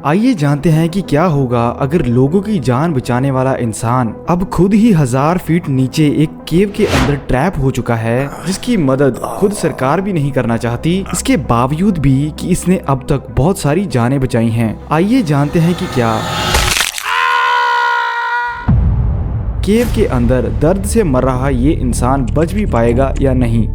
आइए जानते हैं कि क्या होगा अगर लोगों की जान बचाने वाला इंसान अब खुद ही 1000 फीट नीचे एक केव के अंदर ट्रैप हो चुका है, जिसकी मदद खुद सरकार भी नहीं करना चाहती, इसके बावजूद भी कि इसने अब तक बहुत सारी जानें बचाई हैं। आइए जानते हैं कि क्या केव के अंदर दर्द से मर रहा ये इंसान बच भी पाएगा या नहीं।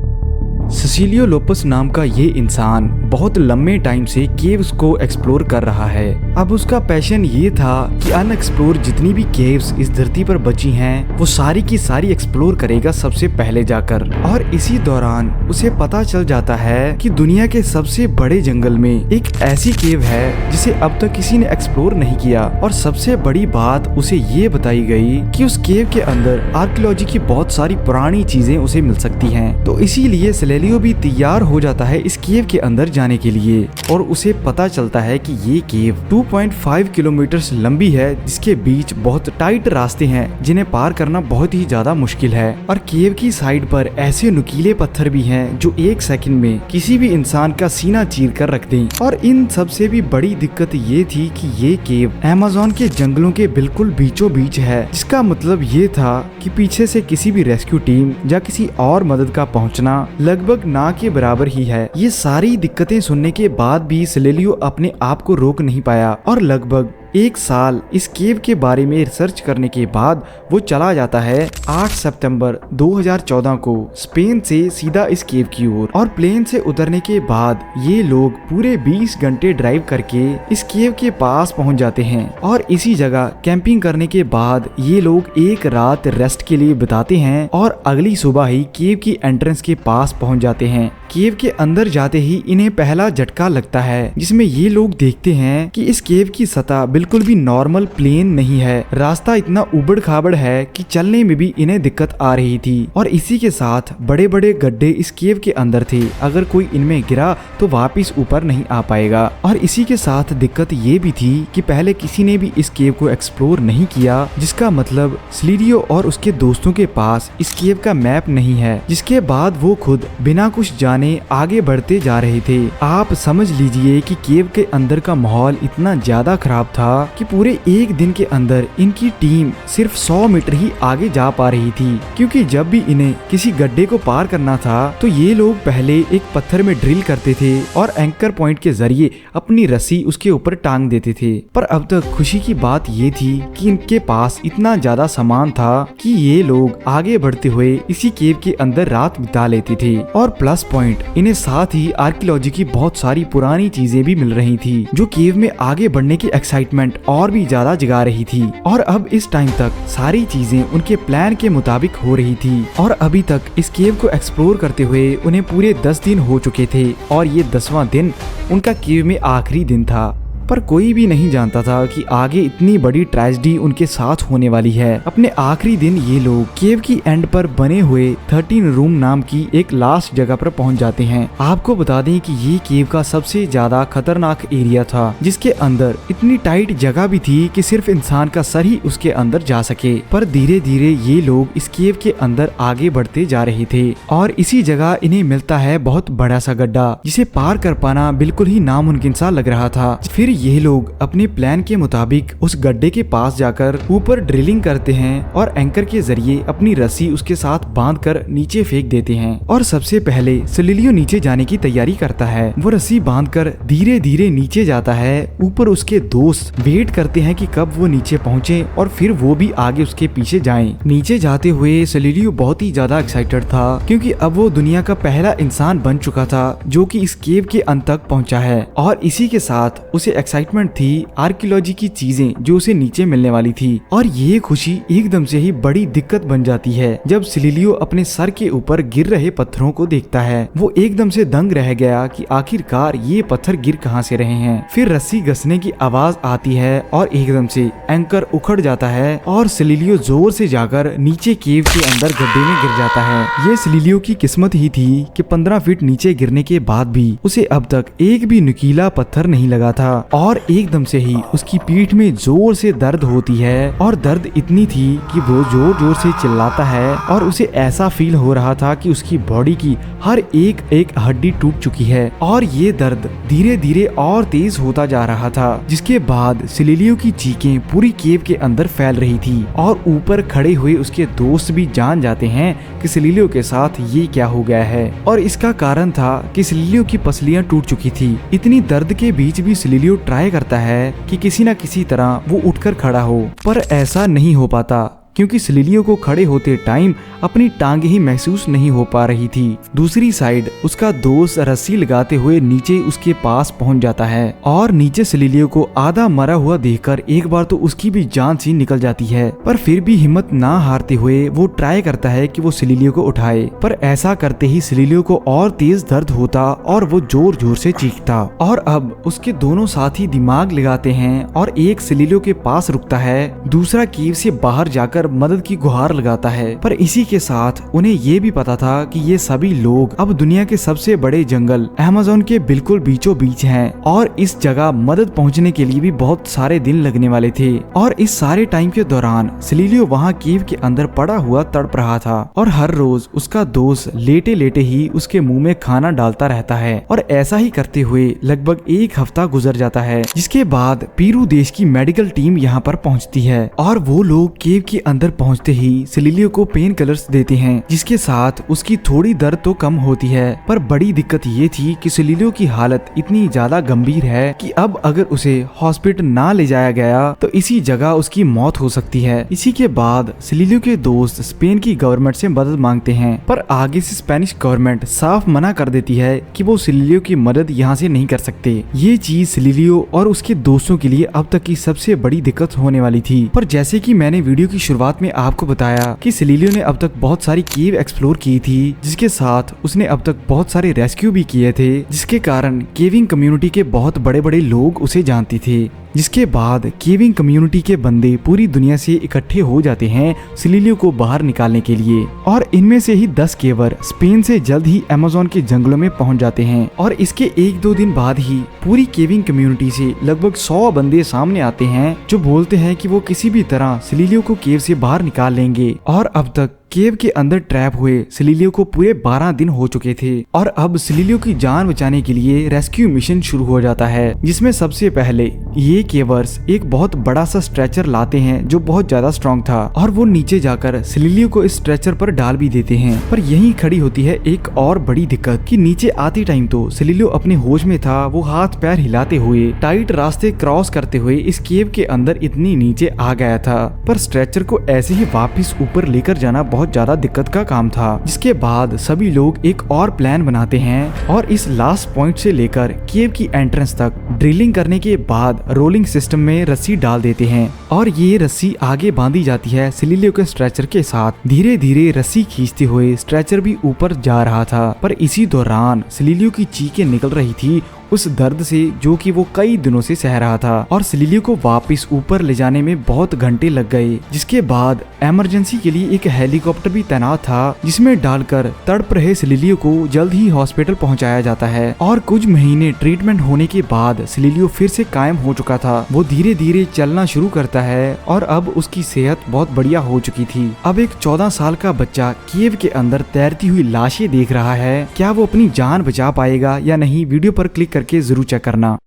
सिसिलियो लोपस नाम का ये इंसान बहुत लंबे टाइम से केव्स को एक्सप्लोर कर रहा है। अब उसका पैशन ये था कि अनएक्सप्लोर जितनी भी केव्स इस धरती पर बची हैं वो सारी की सारी एक्सप्लोर करेगा सबसे पहले जाकर। और इसी दौरान उसे पता चल जाता है कि दुनिया के सबसे बड़े जंगल में एक ऐसी केव है जिसे अब तक किसी ने एक्सप्लोर नहीं किया। और सबसे बड़ी बात उसे ये बताई गई कि उस केव के अंदर आर्कियोलॉजी की बहुत सारी पुरानी चीजें उसे मिल सकती हैं। तो इसीलिए सिलेलियो भी तैयार हो जाता है इस केव के अंदर जाने के लिए। और उसे पता चलता है कि ये केव 2.5 किलोमीटर लंबी है, जिसके बीच बहुत टाइट रास्ते हैं जिन्हें पार करना बहुत ही ज्यादा मुश्किल है। और केव की साइड पर ऐसे नुकीले पत्थर भी हैं जो एक सेकंड में किसी भी इंसान का सीना चीर कर रख दें। और इन सबसे भी बड़ी दिक्कत ये थी कि ये केव अमेज़न के जंगलों के बिल्कुल बीचों बीच है, जिसका मतलब ये था कि पीछे से किसी भी रेस्क्यू टीम या किसी और मदद का पहुंचना लगभग ना के बराबर ही है। ये सारी दिक्कतें सुनने के बाद भी सिलेलियो अपने आप को रोक नहीं पाया और लगभग 1 साल इस केव के बारे में रिसर्च करने के बाद वो चला जाता है 8 सितंबर 2014 को स्पेन से सीधा इस केव की ओर। और प्लेन से उतरने के बाद ये लोग पूरे 20 घंटे ड्राइव करके इस केव के पास पहुंच जाते हैं। और इसी जगह कैंपिंग करने के बाद ये लोग एक रात रेस्ट के लिए बिताते हैं और अगली सुबह ही केव की एंट्रेंस के पास पहुंच जाते हैं। केव के अंदर जाते ही इन्हें पहला झटका लगता है, जिसमें ये लोग देखते हैं कि इस केव की सतह बिल्कुल भी नॉर्मल प्लेन नहीं है। रास्ता इतना उबड़ खाबड़ है कि चलने में भी इन्हें दिक्कत आ रही थी। और इसी के साथ बड़े बड़े गड्ढे इस केव के अंदर थे, अगर कोई इनमें गिरा तो वापिस ऊपर नहीं आ पाएगा। और इसी के साथ दिक्कत ये भी थी कि पहले किसी ने भी इस केव को एक्सप्लोर नहीं किया, जिसका मतलब सिलेलियो और उसके दोस्तों के पास इस केव का मैप नहीं है। जिसके बाद वो खुद बिना कुछ जाने आगे बढ़ते जा रहे थे। आप समझ लीजिए कि केव के अंदर का माहौल इतना ज्यादा खराब था कि पूरे एक दिन के अंदर इनकी टीम सिर्फ 100 मीटर ही आगे जा पा रही थी, क्योंकि जब भी इन्हें किसी गड्ढे को पार करना था तो ये लोग पहले एक पत्थर में ड्रिल करते थे और एंकर पॉइंट के जरिए अपनी रस्सी उसके ऊपर टांग देते थे। पर अब तक खुशी की बात ये थी कि इनके पास इतना ज्यादा सामान था कि ये लोग आगे बढ़ते हुए इसी केव के अंदर रात बिता लेते थे। और प्लस पॉइंट इन्हें साथ ही आर्कियोलॉजी की बहुत सारी पुरानी चीजें भी मिल रही थी, जो केव में आगे बढ़ने की एक्साइटमेंट और भी ज्यादा जगा रही थी। और अब इस टाइम तक सारी चीजें उनके प्लान के मुताबिक हो रही थी। और अभी तक इस केव को एक्सप्लोर करते हुए उन्हें पूरे 10 दिन हो चुके थे और ये 10वां दिन उनका केव में आखिरी दिन था। पर कोई भी नहीं जानता था कि आगे इतनी बड़ी ट्रेजेडी उनके साथ होने वाली है। अपने आखिरी दिन ये लोग केव की एंड पर बने हुए 13 रूम नाम की एक लास्ट जगह पर पहुंच जाते हैं। आपको बता दें कि ये केव का सबसे ज्यादा खतरनाक एरिया था, जिसके अंदर इतनी टाइट जगह भी थी कि सिर्फ इंसान का सर ही उसके अंदर जा सके। पर धीरे धीरे ये लोग इस केव के अंदर आगे बढ़ते जा रहे थे और इसी जगह इन्हें मिलता है बहुत बड़ा सा गड्ढा, जिसे पार कर पाना बिल्कुल ही नामुमकिन सा लग रहा था। फिर ये लोग अपने प्लान के मुताबिक उस गड्ढे के पास जाकर ऊपर ड्रिलिंग करते हैं और एंकर के जरिए अपनी रस्सी उसके साथ बांधकर नीचे फेंक देते हैं। और सबसे पहले सिलेलियो नीचे जाने की तैयारी करता है। वो रस्सी बांधकर धीरे धीरे नीचे जाता है। ऊपर उसके दोस्त वेट करते हैं कि कब वो नीचे पहुंचे और फिर वो भी आगे उसके पीछे जाएं। नीचे जाते हुए सिलेलियो बहुत ही ज्यादा एक्साइटेड था, क्योंकि अब वो दुनिया का पहला इंसान बन चुका था जो कि इस केव के अंत तक पहुंचा है। और इसी के साथ उसे एक्साइटमेंट थी आर्कियोलॉजी की चीजें जो उसे नीचे मिलने वाली थी। और ये खुशी एकदम से ही बड़ी दिक्कत बन जाती है जब सिलेलियो अपने सर के ऊपर गिर रहे पत्थरों को देखता है। वो एकदम से दंग रह गया कि आखिरकार ये पत्थर गिर कहां से रहे हैं। फिर रस्सी घसने की आवाज आती है और एकदम से एंकर उखड़ जाता है और सिलेलियो जोर से जाकर नीचे केव के अंदर गड्ढे में गिर जाता है। ये सिलेलियो की किस्मत ही थी कि 15 फीट नीचे गिरने के बाद भी उसे अब तक एक भी नुकीला पत्थर नहीं लगा था। और एकदम से ही उसकी पीठ में जोर से दर्द होती है और दर्द इतनी थी कि वो जोर जोर से चिल्लाता है और उसे ऐसा फील हो रहा था कि उसकी बॉडी की हर एक एक हड्डी टूट चुकी है और ये दर्द धीरे धीरे और तेज होता जा रहा था। जिसके बाद सिलिलियो की चीखें पूरी केव के अंदर फैल रही थी और ऊपर खड़े हुए उसके दोस्त भी जान जाते हैं कि सिलिलियो के साथ ये क्या हो गया है और इसका कारण था कि सिलिलियो की पसलियां टूट चुकी थी। इतनी दर्द के बीच भी सिलिलियो ट्राई करता है कि किसी न किसी तरह वो उठकर खड़ा हो, पर ऐसा नहीं हो पाता क्योंकि सिलिलियो को खड़े होते टाइम अपनी टांगे ही महसूस नहीं हो पा रही थी। दूसरी साइड उसका दोस्त रस्सी लगाते हुए नीचे उसके पास पहुंच जाता है और नीचे सिलिलियो को आधा मरा हुआ देखकर एक बार तो उसकी भी जान सी निकल जाती है, पर फिर भी हिम्मत ना हारते हुए वो ट्राई करता है कि वो सिलिलियो को उठाए। पर ऐसा करते ही सिलिलियो को और तेज दर्द होता और वो जोर जोर से चीखता और अब उसके दोनों साथी दिमाग लगाते हैं और एक सिलिलियो के पास रुकता है, दूसरा केव से बाहर जाकर मदद की गुहार लगाता है। पर इसी के साथ उन्हें ये भी पता था कि ये सभी लोग अब दुनिया के सबसे बड़े जंगल अमेज़न के बिल्कुल बीचों बीच हैं और इस जगह मदद पहुंचने के लिए भी बहुत सारे दिन लगने वाले थे। और इस सारे टाइम के दौरान सिलिलियो वहां केव के अंदर पड़ा हुआ तड़प रहा था और हर रोज उसका दोस्त लेटे लेटे ही उसके मुंह में खाना डालता रहता है और ऐसा ही करते हुए लगभग एक हफ्ता गुजर जाता है। जिसके बाद पीरू देश की मेडिकल टीम यहाँ पर पहुँचती है और वो लोग केव के अंदर पहुंचते ही सिलिलियो को पेन किलर्स देते हैं, जिसके साथ उसकी थोड़ी दर्द तो कम होती है। पर बड़ी दिक्कत ये थी कि सिलिलियो की हालत इतनी ज्यादा गंभीर है कि अब अगर उसे हॉस्पिटल ना ले जाया गया तो इसी जगह उसकी मौत हो सकती है। इसी के बाद सिलिलियो के दोस्त स्पेन की गवर्नमेंट से मदद मांगते हैं, पर आगे से स्पेनिश गवर्नमेंट साफ मना कर देती है कि वो सिलिलियो की मदद यहाँ से नहीं कर सकते। ये चीज सिलिलियो और उसके दोस्तों के लिए अब तक की सबसे बड़ी दिक्कत होने वाली थी। पर जैसे कि मैंने वीडियो की शुरुआत में आपको बताया कि सिलिलियो ने अब तक बहुत सारी केव एक्सप्लोर की थी, जिसके साथ उसने अब तक बहुत सारे रेस्क्यू भी किए थे, जिसके कारण केविंग कम्युनिटी के बहुत बड़े बड़े लोग उसे जानते थे। जिसके बाद केविंग कम्युनिटी के बंदे पूरी दुनिया से इकट्ठे हो जाते हैं सिलिलियो को बाहर निकालने के लिए और इनमें से ही 10 केवर स्पेन से जल्द ही अमेज़न के जंगलों में पहुंच जाते हैं। और इसके 1-2 दिन बाद ही पूरी केविंग कम्युनिटी से लगभग 100 बंदे सामने आते हैं जो बोलते हैं कि वो किसी भी तरह सिलिलियो को केव से बाहर निकाल लेंगे। और अब तक केव के अंदर ट्रैप हुए सिलिलियो को पूरे 12 दिन हो चुके थे और अब सिलिलियो की जान बचाने के लिए रेस्क्यू मिशन शुरू हो जाता है, जिसमें सबसे पहले ये केवर्स एक बहुत बड़ा सा स्ट्रेचर लाते हैं जो बहुत ज्यादा स्ट्रॉन्ग था और वो नीचे जाकर सिलिलियो को इस स्ट्रेचर पर डाल भी देते हैं। पर यहीं खड़ी होती है एक और बड़ी दिक्कत कि नीचे आते टाइम तो सिलिलियो अपने होश में था, वो हाथ पैर हिलाते हुए टाइट रास्ते क्रॉस करते हुए इस केव के अंदर इतनी नीचे आ गया था, पर स्ट्रेचर को ऐसे ही वापिस ऊपर लेकर जाना बहुत ज्यादा दिक्कत का काम था। जिसके बाद सभी लोग एक और प्लान बनाते हैं और इस लास्ट पॉइंट से लेकर केव की एंट्रेंस तक ड्रिलिंग करने के बाद रोलिंग सिस्टम में रस्सी डाल देते हैं और ये रस्सी आगे बांधी जाती है सिलिलियो के स्ट्रेचर के साथ। धीरे धीरे रस्सी खींचते हुए स्ट्रेचर भी ऊपर जा रहा था, पर इसी दौरान सिलिलियो की चीखें निकल रही थी उस दर्द से जो कि वो कई दिनों से सह रहा था और सिलिलियो को वापस ऊपर ले जाने में बहुत घंटे लग गए। जिसके बाद इमरजेंसी के लिए एक हेलीकॉप्टर भी तैनात था, जिसमें डालकर तड़प रहे सिलिलियो को जल्द ही हॉस्पिटल पहुंचाया जाता है। और कुछ महीने ट्रीटमेंट होने के बाद सिलिलियो फिर से कायम हो चुका था। वो धीरे धीरे चलना शुरू करता है और अब उसकी सेहत बहुत बढ़िया हो चुकी थी। अब एक 14 साल का बच्चा केव के अंदर तैरती हुई लाशें देख रहा है। क्या वो अपनी जान बचा पाएगा या नहीं, वीडियो पर क्लिक करके जरूर चेक करना।